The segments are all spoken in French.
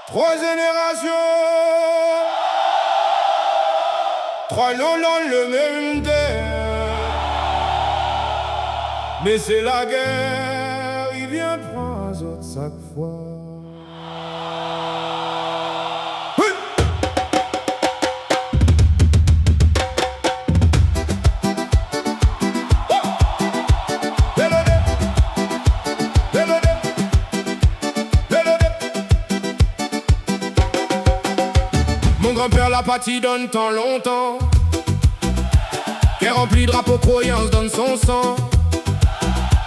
Trois générations, trois noms dans le même terre. Mais c'est la guerre, il vient prendre les autres chaque fois. Mon grand-père l'a pâti donne tant longtemps, qui rempli de drapeaux croyance donne son sang.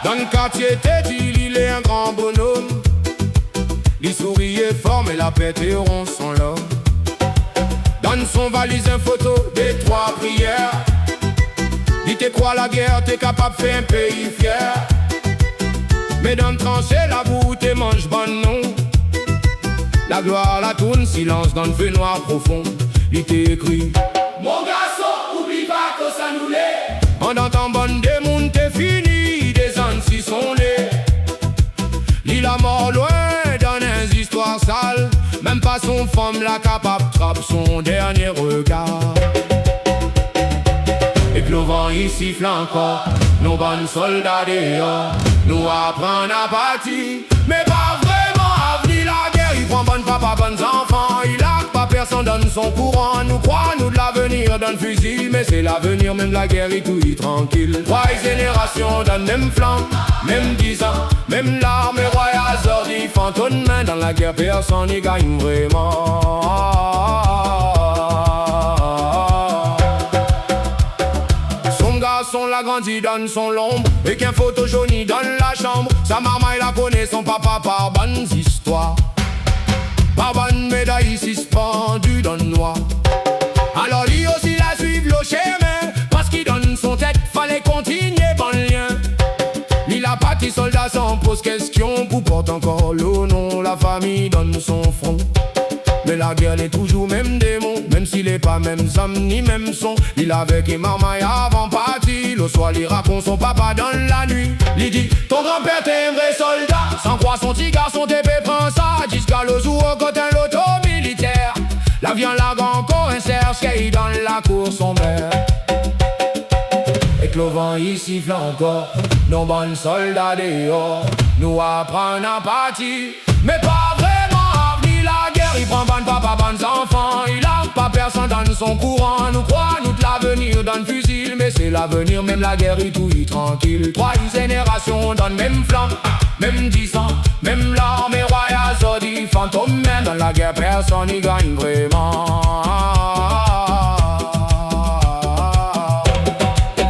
Dans le quartier Tétil, il est un grand bonhomme. Il souriait fort mais la pète et rond sont là. Dans son valise un photo des trois prières. Dit t'es quoi la guerre, t'es capable de faire un pays fier. Mais dans le tranché la boue t'es mange bon non. La gloire la tourne, silence dans le feu noir profond. Il t'écrit mon garçon, oublie pas que ça nous l'est. En entend bonne des mondes t'es fini, des ans si sont nés. Il a mort loin dans les histoires sales. Même pas son femme la capable trappe son dernier regard. Et que le vent il siffle encore, nos bonnes soldats dehors nous apprennent à partir. Mais pas vraiment à venir la guerre. Il prend bonne papa, bonnes enfants. Il a pas personne donne son courant. Nous croit nous de l'avenir dans le fusil. Mais c'est l'avenir, même la guerre et tout y tranquille. Trois générations dans le même flanc, même 10 ans, même l'armée royale ordi fantôme main. Dans la guerre personne n'y gagne vraiment. Son l'a grandi dans son l'ombre et qu'un photo jaunie dans la chambre. Sa maman la connaît son papa par bonnes histoires, par bonnes médailles suspendues dans le noir. Alors lui aussi la suivre le chemin, parce qu'il donne son tête, fallait continuer bon lien. Il a pas qui soldat sans pose question, pour porte encore le nom, la famille donne son front. Mais la guerre est toujours même démon, même s'il est pas même âme ni même son. Il avec et maman avant parti, le soir il raconte son papa dans la nuit. Il dit ton grand-père t'es un vrai soldat, sans croire son petit garçon t'épée prend ça. Jusqu'à le jour au côté l'auto militaire, l'avion largue encore un cerf skate dans la cour sombre. Et que le vent il siffle encore, nos bons soldats dehors nous apprennent à partir. Mais pas vraiment à venir la guerre. Il prend bonne papa, bonnes enfants. Il a pas personne dans son courant. Nous croit nous de l'avenir dans le fusil. Mais c'est l'avenir, même la guerre et tout y tranquille. Trois générations dans le même flanc, même 10 ans, même l'armée royale sordi fantôme. Même dans la guerre personne n'y gagne vraiment.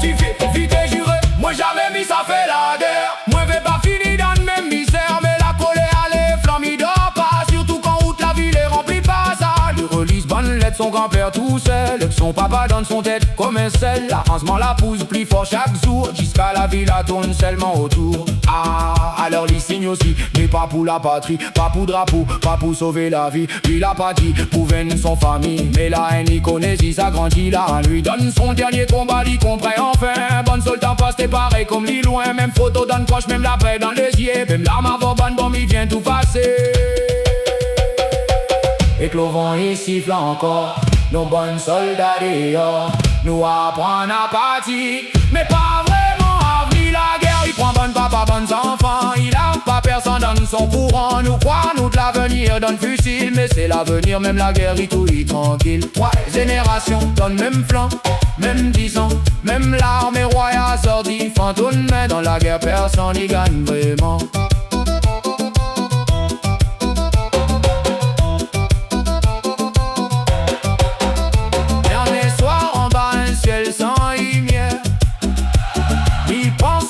Tu fais vite et juré, moi jamais mis ça fait la guerre. Moi vais pas finir dans le même misère. Mais la colère les flammes il dort pas. Surtout quand route la ville est remplie par ça. Il relise bonne lettre son grand-père tout seul. Et que son papa donne son tête comme un sel. L'arrangement la pousse plus fort chaque jour. Jusqu'à la ville la tourne seulement autour. Ah, alors il signe aussi, mais pas pour la patrie, pas pour drapeau, pas pour sauver la vie. Lui l'a pas dit pour vaincre son famille. Mais la haine il connaît si ça grandit là. Lui donne son dernier combat, il comprend enfin. Bon soldat passe t'es pareil comme l'île loin. Même photo dans le poche, même la paix dans les yeux. Même l'arme avant bonne bombe il vient tout passer. Et que le vent il siffle encore, nos bons soldats dehors nous apprennent à partir. Mais pas vraiment à venir la guerre. Il prend bonne papa, bonnes enfants. Il a pas personne dans son courant. Nous croit nous de l'avenir dans le fusil. Mais c'est l'avenir, même la guerre et tout y tranquille. Trois générations dans le même flanc, même 10 ans, même l'armée royale sordi fantôme. Mais dans la guerre personne n'y gagne vraiment.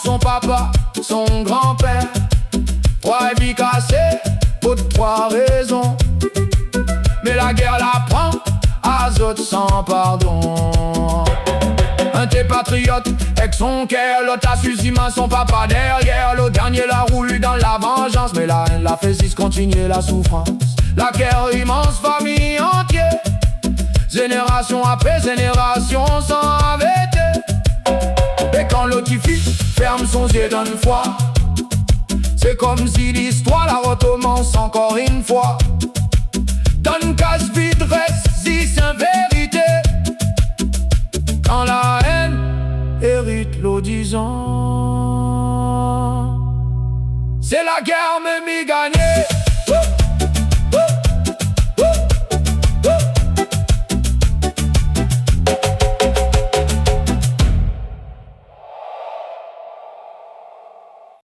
Son papa, son grand-père, trois vies cassées pour trois raisons. Mais la guerre la prend à autres sans pardon. Un t'es patriote avec son cœur, l'autre a suivi son papa derrière. Le dernier la roule dans la vengeance, mais la haine la fait si continuer la souffrance. La guerre immense, famille entière, génération après génération sans arrêter. Et quand l'autre ferme son yeux d'une fois, c'est comme si l'histoire la recommence encore une fois. 10 ans. C'est la guerre, mais m'y gagner.